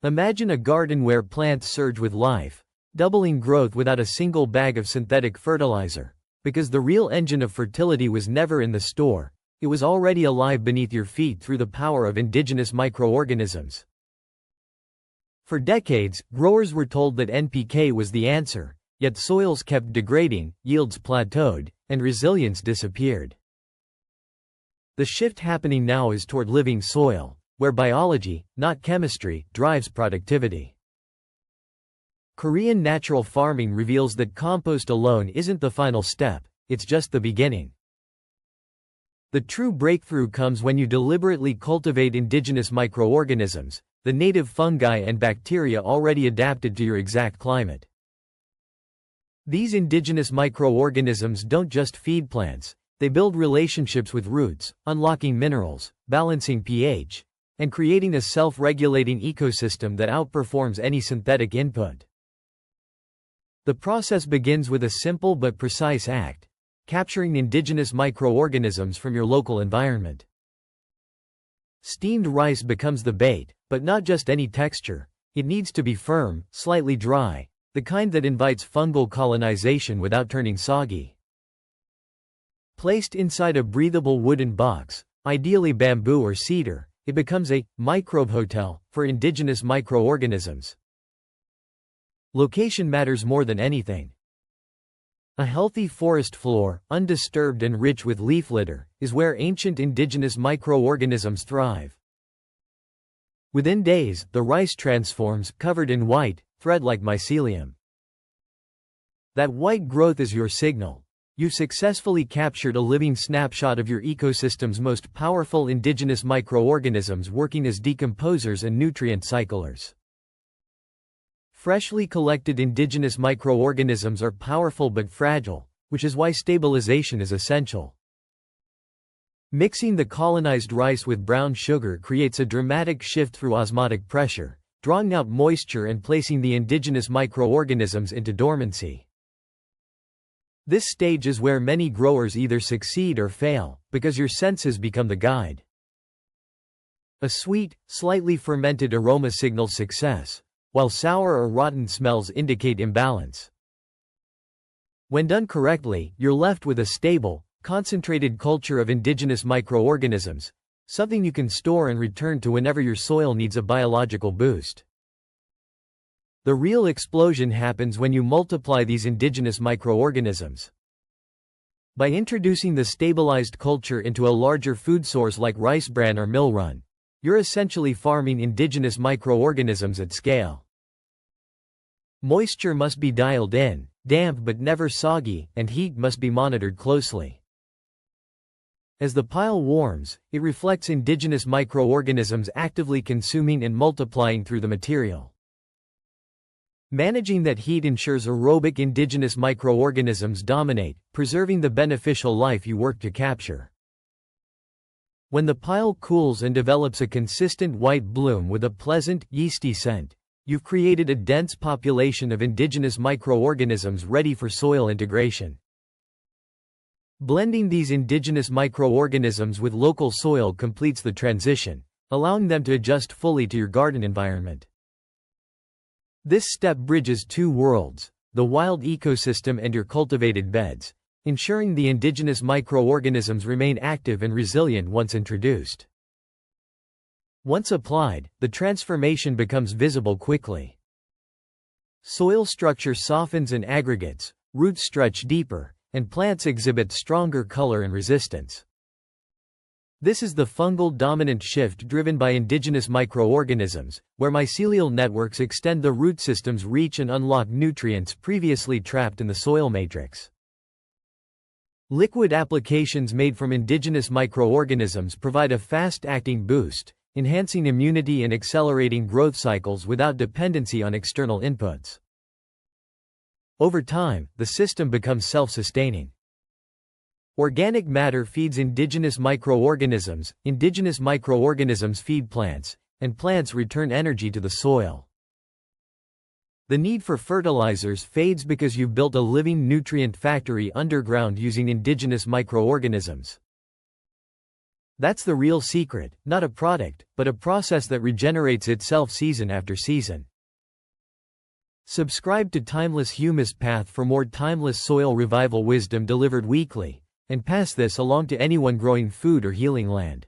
Imagine a garden where plants surge with life, doubling growth without a single bag of synthetic fertilizer. Because the real engine of fertility was never in the store, it was already alive beneath your feet through the power of indigenous microorganisms. For decades, growers were told that NPK was the answer, yet soils kept degrading, yields plateaued, and resilience disappeared. The shift happening now is toward living soil, where biology, not chemistry, drives productivity. Korean natural farming reveals that compost alone isn't the final step, it's just the beginning. The true breakthrough comes when you deliberately cultivate indigenous microorganisms, the native fungi and bacteria already adapted to your exact climate. These indigenous microorganisms don't just feed plants, they build relationships with roots, unlocking minerals, balancing pH, and creating a self-regulating ecosystem that outperforms any synthetic input. The process begins with a simple but precise act: capturing indigenous microorganisms from your local environment. Steamed rice becomes the bait, but not just any texture. It needs to be firm, slightly dry, the kind that invites fungal colonization without turning soggy. Placed inside a breathable wooden box, ideally bamboo or cedar, it becomes a microbe hotel for indigenous microorganisms. Location matters more than anything. A healthy forest floor, undisturbed and rich with leaf litter, is where ancient indigenous microorganisms thrive. Within days, the rice transforms, covered in white, thread-like mycelium. That white growth is your signal. You've successfully captured a living snapshot of your ecosystem's most powerful indigenous microorganisms working as decomposers and nutrient cyclers. Freshly collected indigenous microorganisms are powerful but fragile, which is why stabilization is essential. Mixing the colonized rice with brown sugar creates a dramatic shift through osmotic pressure, drawing out moisture and placing the indigenous microorganisms into dormancy. This stage is where many growers either succeed or fail, because your senses become the guide. A sweet, slightly fermented aroma signals success, while sour or rotten smells indicate imbalance. When done correctly, you're left with a stable, concentrated culture of indigenous microorganisms, something you can store and return to whenever your soil needs a biological boost. The real explosion happens when you multiply these indigenous microorganisms. By introducing the stabilized culture into a larger food source like rice bran or mill run, you're essentially farming indigenous microorganisms at scale. Moisture must be dialed in, damp but never soggy, and heat must be monitored closely. As the pile warms, it reflects indigenous microorganisms actively consuming and multiplying through the material. Managing that heat ensures aerobic indigenous microorganisms dominate, preserving the beneficial life you work to capture. When the pile cools and develops a consistent white bloom with a pleasant, yeasty scent, you've created a dense population of indigenous microorganisms ready for soil integration. Blending these indigenous microorganisms with local soil completes the transition, allowing them to adjust fully to your garden environment. This step bridges two worlds, the wild ecosystem and your cultivated beds, ensuring the indigenous microorganisms remain active and resilient once introduced. Once applied, the transformation becomes visible quickly. Soil structure softens and aggregates, roots stretch deeper, and plants exhibit stronger color and resistance. This is the fungal dominant shift driven by indigenous microorganisms, where mycelial networks extend the root system's reach and unlock nutrients previously trapped in the soil matrix. Liquid applications made from indigenous microorganisms provide a fast-acting boost, enhancing immunity and accelerating growth cycles without dependency on external inputs. Over time, the system becomes self-sustaining. Organic matter feeds indigenous microorganisms feed plants, and plants return energy to the soil. The need for fertilizers fades because you've built a living nutrient factory underground using indigenous microorganisms. That's the real secret, not a product, but a process that regenerates itself season after season. Subscribe to Timeless Humus Path for more timeless soil revival wisdom delivered weekly, and pass this along to anyone growing food or healing land.